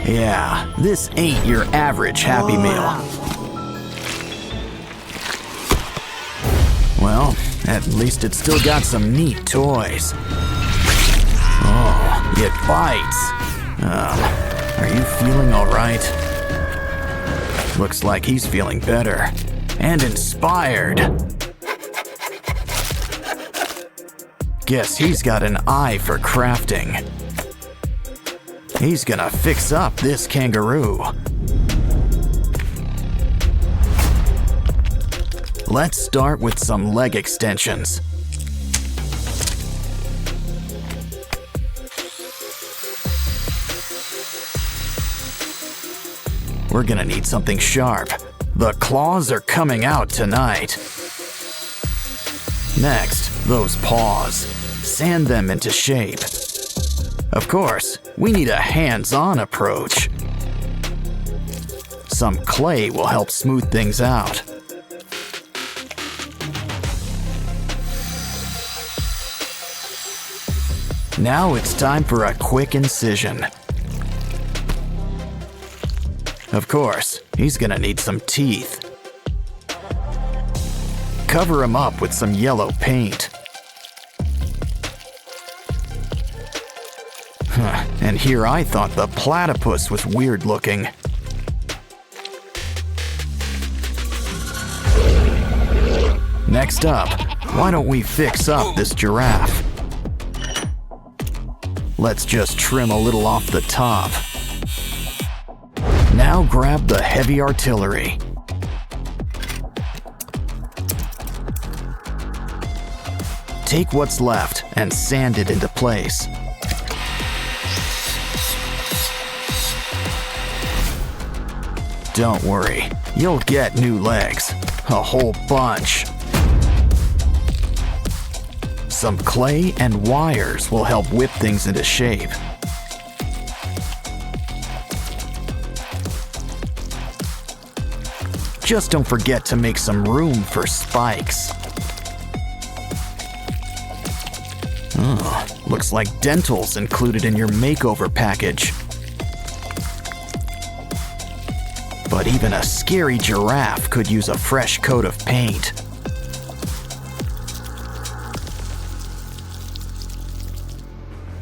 Yeah, this ain't your average Happy Meal. Well, at least it's still got some neat toys. Oh, it bites. Are you feeling all right? Looks like he's feeling better and inspired. Guess he's got an eye for crafting. He's gonna fix up this kangaroo. Let's start with some leg extensions. We're gonna need something sharp. The claws are coming out tonight. Next, those paws. Sand them into shape. Of course, we need a hands-on approach. Some clay will help smooth things out. Now it's time for a quick incision. Of course, he's gonna need some teeth. Cover him up with some yellow paint. And here I thought the platypus was weird looking. Next up, why don't we fix up this giraffe? Let's just trim a little off the top. Now grab the heavy artillery. Take what's left and sand it into place. Don't worry, you'll get new legs. A whole bunch. Some clay and wires will help whip things into shape. Just don't forget to make some room for spikes. Looks like dental's included in your makeover package. But even a scary giraffe could use a fresh coat of paint.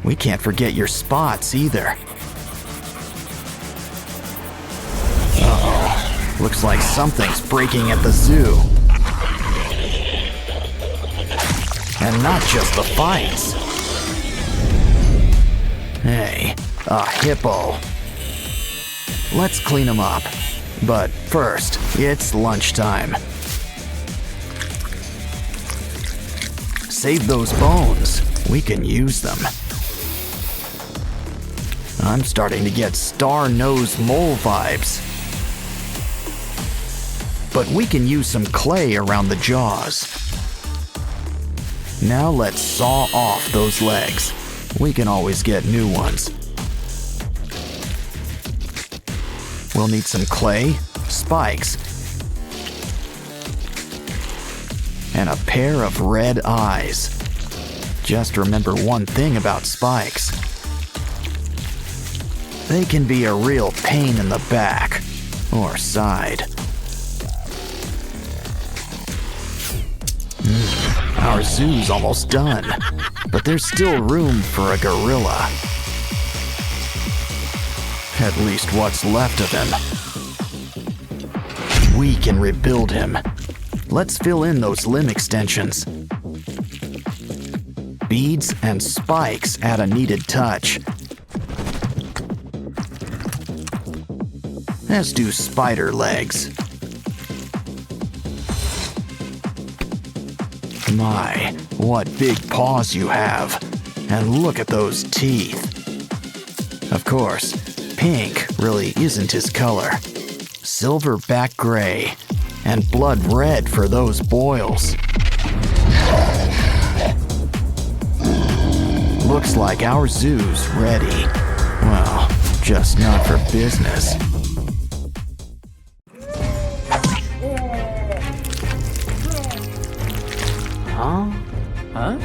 We can't forget your spots either. Uh-oh. Looks like something's breaking at the zoo. And not just the fights. Hey, a hippo. Let's clean him up. But first, it's lunchtime. Save those bones. We can use them. I'm starting to get star-nosed mole vibes. But we can use some clay around the jaws. Now let's saw off those legs. We can always get new ones. We'll need some clay, spikes, and a pair of red eyes. Just remember one thing about spikes. They can be a real pain in the back or side. Our zoo's almost done, but there's still room for a gorilla. At least what's left of him. We can rebuild him. Let's fill in those limb extensions. Beads and spikes add a needed touch. As do spider legs. My, what big paws you have. And look at those teeth. Of course, pink really isn't his color. Silverback gray, and blood red for those boils. Looks like our zoo's ready. Well, just not for business. Huh?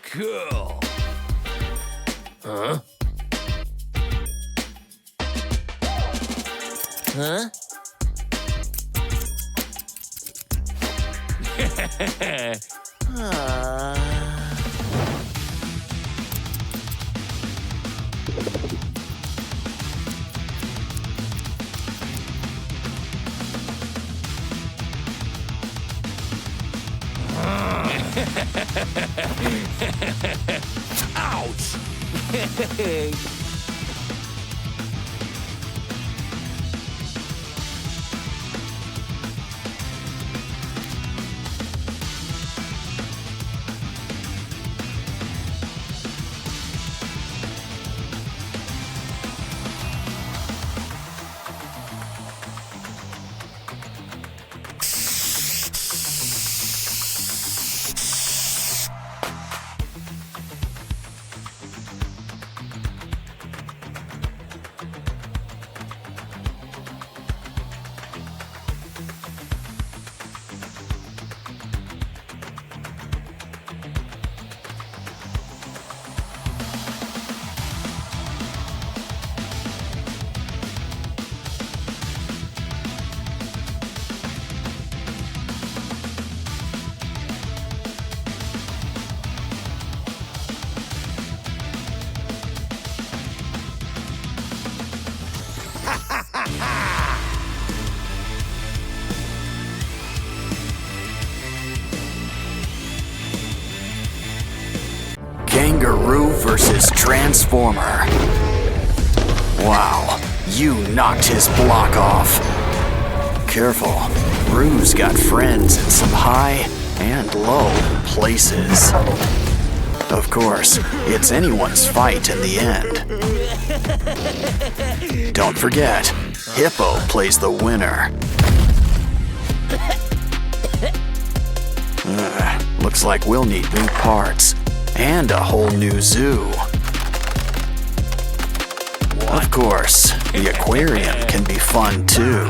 Cool. Huh? Huh? Ouch! Kangaroo versus Transformer. Wow, you knocked his block off. Careful, Roo's got friends in some high and low places. Of course, it's anyone's fight in the end. Don't forget, Hippo plays the winner. Looks like we'll need new parts and a whole new zoo. Of course, the aquarium can be fun too.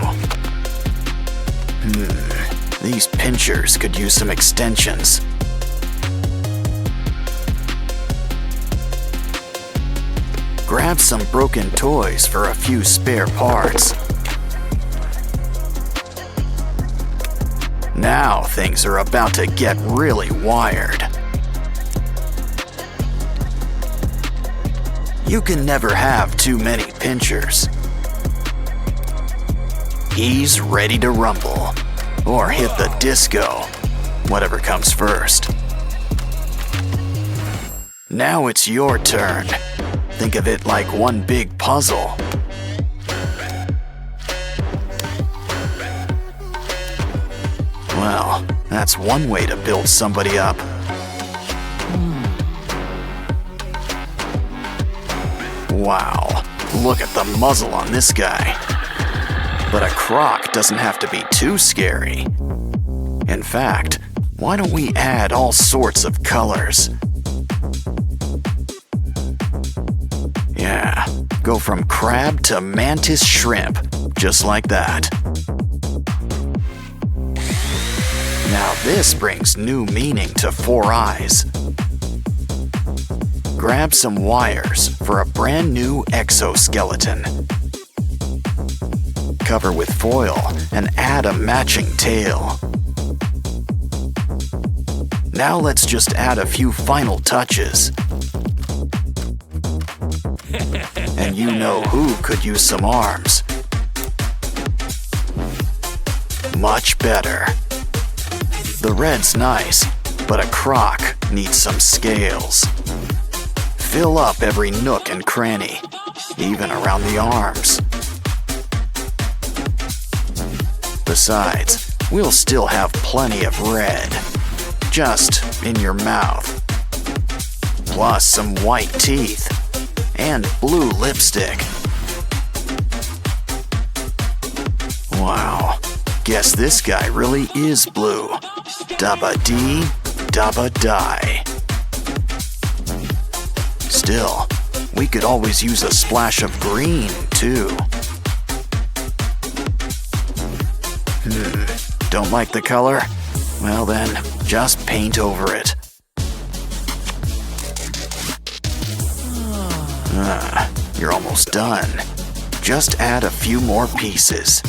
These pinchers could use some extensions. Grab some broken toys for a few spare parts. Now things are about to get really wired. You can never have too many pinchers. He's ready to rumble, or hit the disco, whatever comes first. Now it's your turn. Think of it like one big puzzle. Well, that's one way to build somebody up. Wow, look at the muzzle on this guy. But a croc doesn't have to be too scary. In fact, why don't we add all sorts of colors? Yeah, go from crab to mantis shrimp, just like that. Now this brings new meaning to Four Eyes. Grab some wires for a brand new exoskeleton. Cover with foil and add a matching tail. Now let's just add a few final touches. And you know who could use some arms. Much better. The red's nice, but a croc needs some scales. Fill up every nook and cranny, even around the arms. Besides, we'll still have plenty of red, just in your mouth. Plus some white teeth and blue lipstick. Wow. Guess this guy really is blue. Dabba dee, dabba die. Still, we could always use a splash of green, too. Don't like the color? Well then, just paint over it. You're almost done. Just add a few more pieces.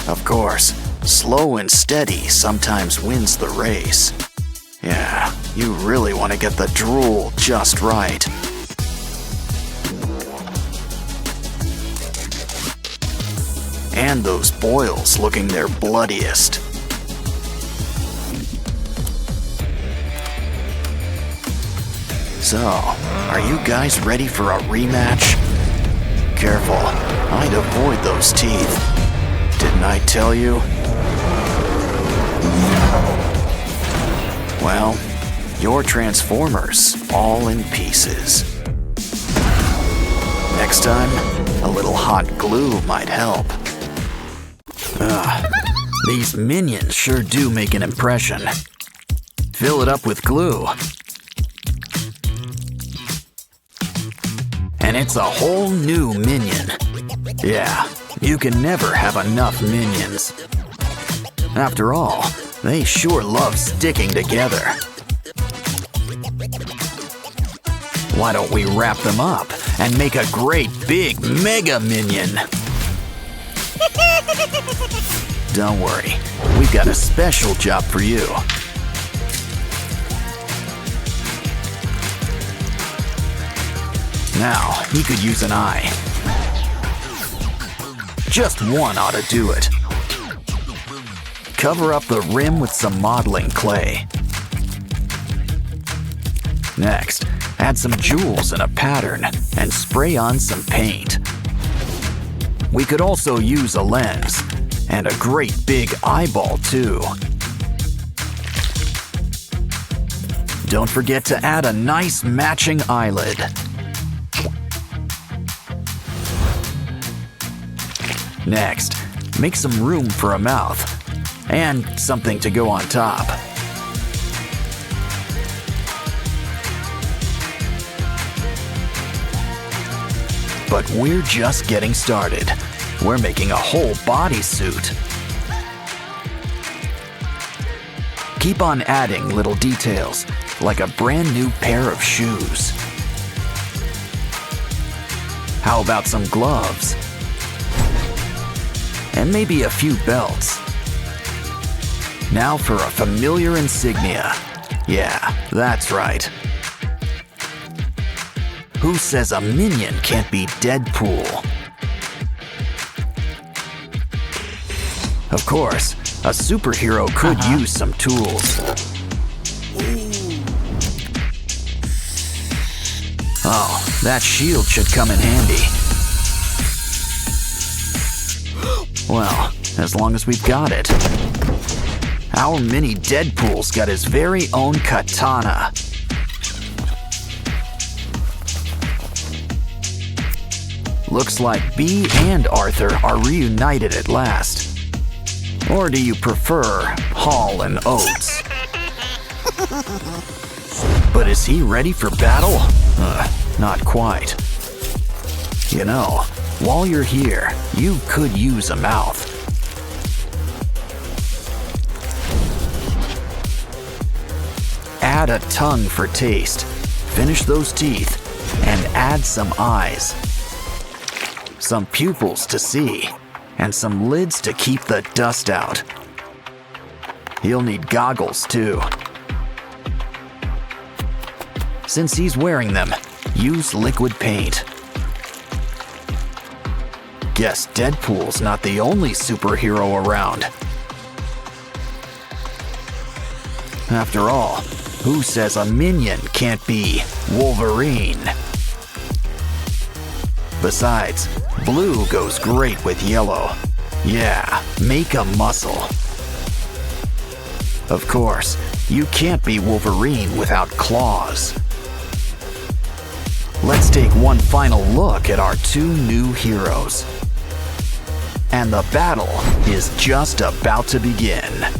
Of course, slow and steady sometimes wins the race. Yeah, you really want to get the drool just right. And those boils looking their bloodiest. So, are you guys ready for a rematch? Careful, I'd avoid those teeth. Didn't I tell you? Well, your Transformers all in pieces. Next time, a little hot glue might help. These minions sure do make an impression. Fill it up with glue. And it's a whole new minion. Yeah, you can never have enough minions. After all, they sure love sticking together. Why don't we wrap them up and make a great big mega minion? Don't worry, we've got a special job for you. Now, he could use an eye. Just one ought to do it. Cover up the rim with some modeling clay. Next, add some jewels in a pattern and spray on some paint. We could also use a lens, and a great big eyeball too. Don't forget to add a nice matching eyelid. Next, make some room for a mouth and something to go on top. But we're just getting started. We're making a whole bodysuit. Keep on adding little details, like a brand new pair of shoes. How about some gloves? And maybe a few belts. Now for a familiar insignia. Yeah, that's right. Who says a minion can't be Deadpool? Of course, a superhero could use some tools. Oh, that shield should come in handy. Well, as long as we've got it. Our mini Deadpool's got his very own katana. Looks like Bee and Arthur are reunited at last. Or do you prefer Hall and Oates? But is he ready for battle? Not quite. You know, while you're here, you could use a mouth. Add a tongue for taste. Finish those teeth and add some eyes. Some pupils to see, and some lids to keep the dust out. He'll need goggles too. Since he's wearing them, use liquid paint. Guess Deadpool's not the only superhero around. After all, who says a minion can't be Wolverine? Besides, blue goes great with yellow. Yeah, make a muscle. Of course, you can't be Wolverine without claws. let's take one final look at our two new heroes. And the battle is just about to begin.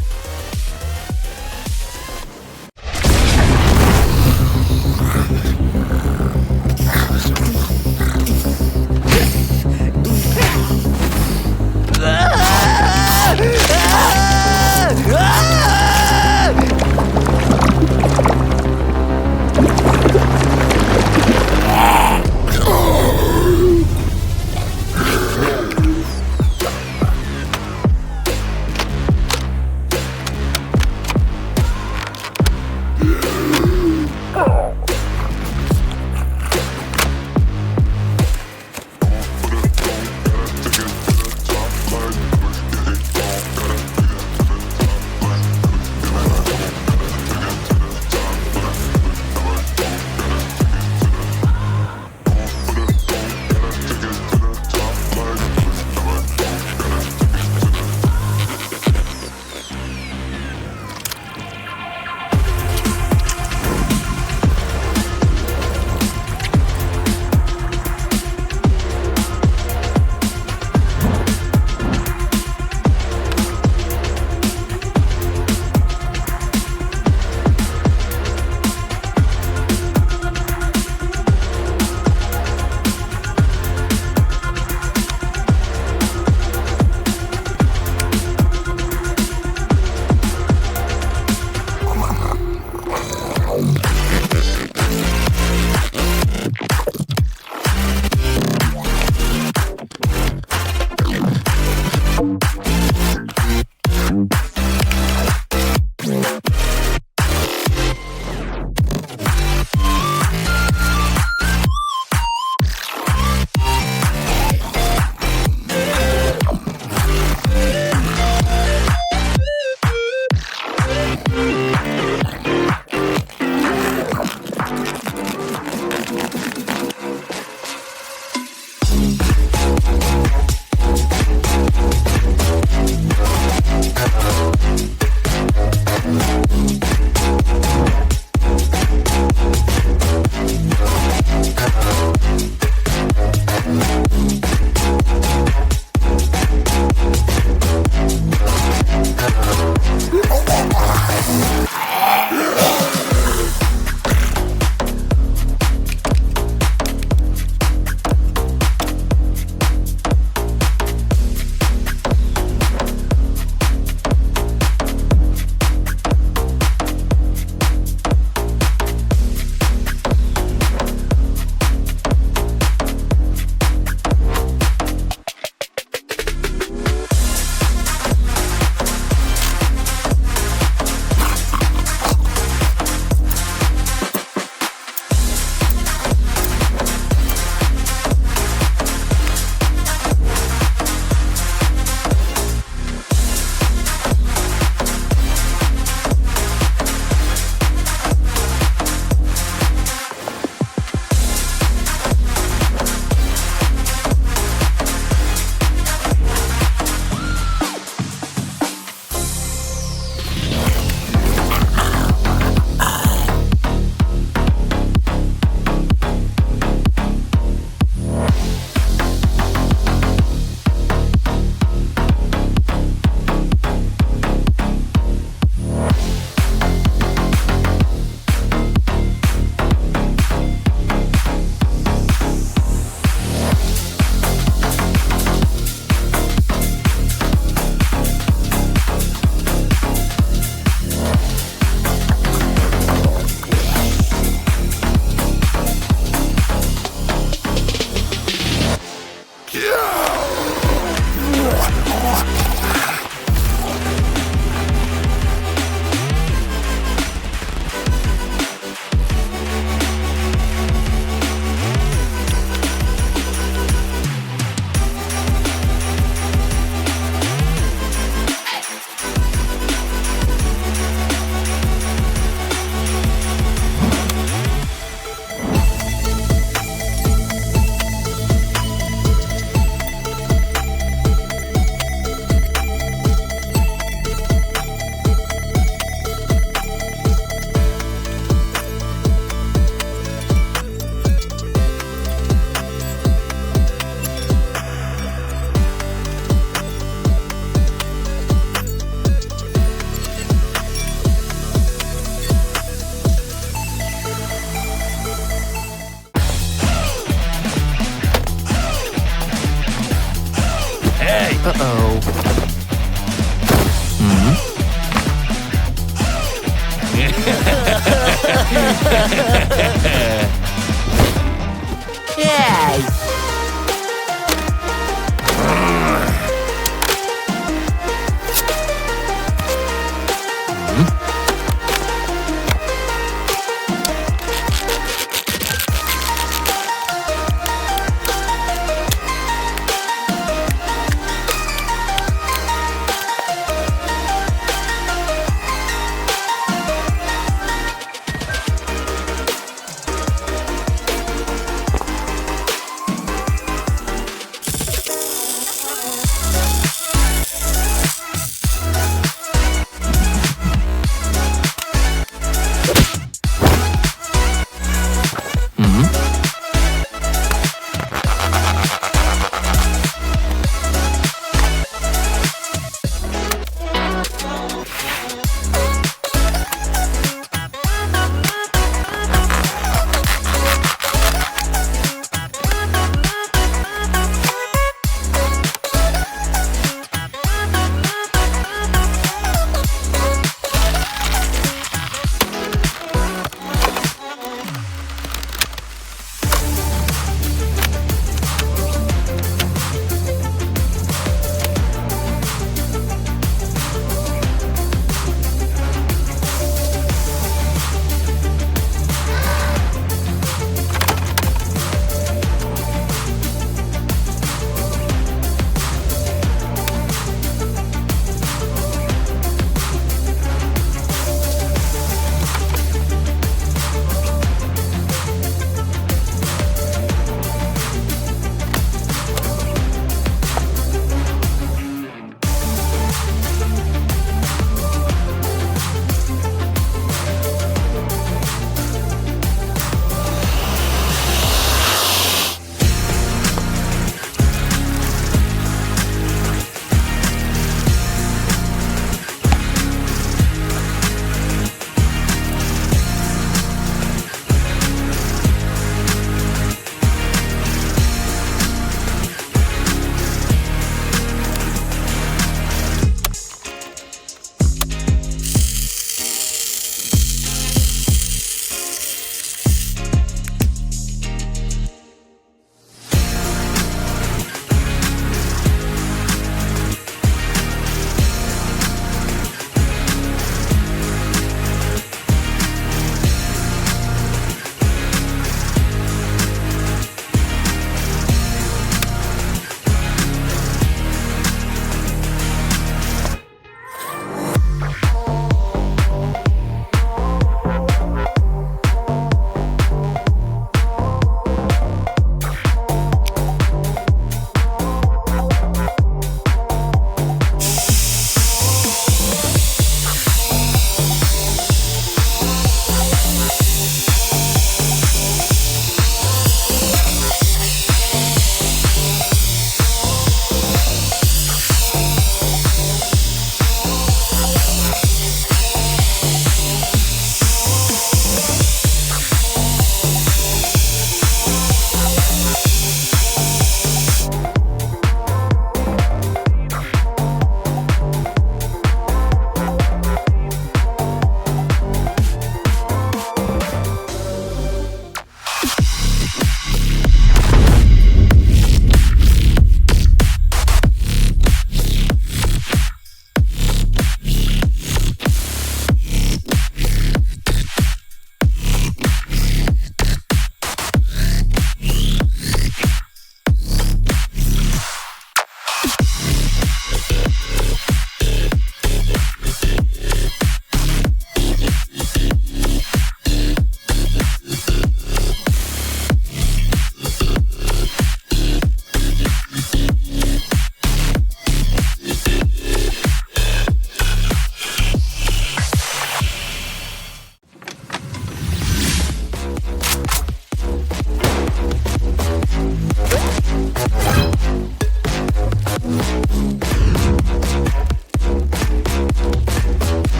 Yes!